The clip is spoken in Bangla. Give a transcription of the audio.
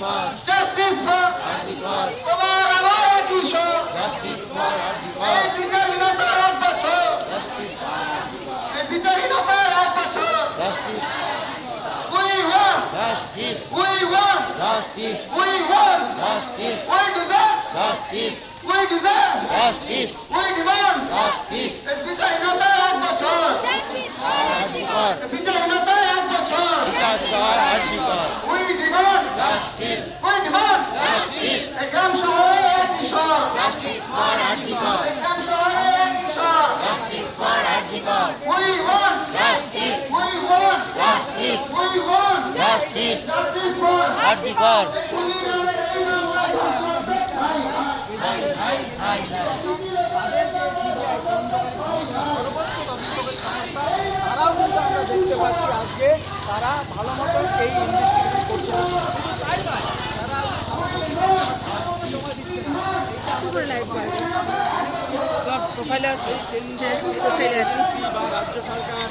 জাস্টিস ফর তোমার আমার একই স্বর। এই বিচারহীনতার 1 বছর, এই বিচারহীনতার 1 বছর। We want justice. We want justice. We want justice. We deserve justice. We deserve justice. We demand justice. এই বিচারহীনতার 1 বছর, বিচারহীনতার 1 বছর। We demand justice. We demand justice. এই গ্রাম শহরে একই স্বর, এই গ্রাম শহরে একই স্বর। We want justice. We want justice. We want justice. Justice for Arjikar. তারাও কিন্তু আমরা দেখতে পাচ্ছি আজকে তারা ভালো মতো এই ইনভেস্টিগেশন করছে না। প্রোফাইলে আছে, প্রোফাইলে আছে। রাজ্য সরকার